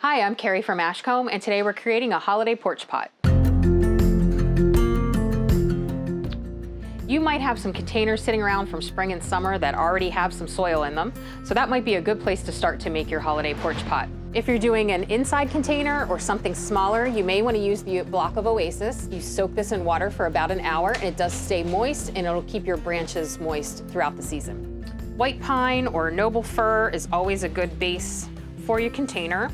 Hi, I'm Carrie from Ashcombe, and today we're creating a holiday porch pot. You might have some containers sitting around from spring and summer that already have some soil in them, so that might be a good place to start to make your holiday porch pot. If you're doing an inside container or something smaller, you may want to use the block of Oasis. You soak this in water for about an hour, and it does stay moist, and it'll keep your branches moist throughout the season. White pine or noble fir is always a good base for your container.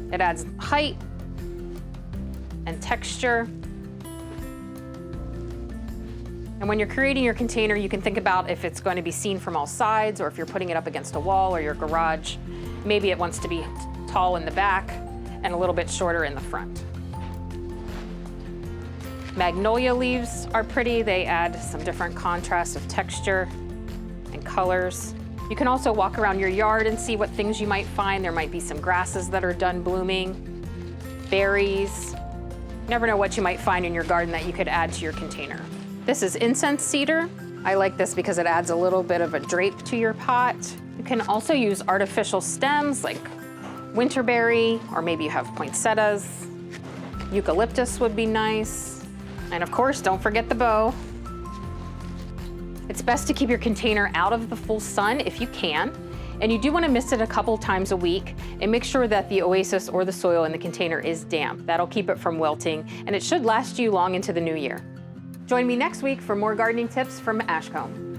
It adds height and texture. And when you're creating your container, you can think about if it's going to be seen from all sides, or if you're putting it up against a wall or your garage. Maybe it wants to be tall in the back and a little bit shorter in the front. Magnolia leaves are pretty. They add some different contrasts of texture and colors. You can also walk around your yard and see what things you might find. There might be some grasses that are done blooming, berries. You never know what you might find in your garden that you could add to your container. This is incense cedar. I like this because it adds a little bit of a drape to your pot. You can also use artificial stems like winterberry, or maybe you have poinsettias. Eucalyptus would be nice. And of course, don't forget the bow. It's best to keep your container out of the full sun if you can, and you do want to mist it a couple times a week and make sure that the Oasis or the soil in the container is damp. That'll keep it from wilting, and it should last you long into the new year. Join me next week for more gardening tips from Ashcombe.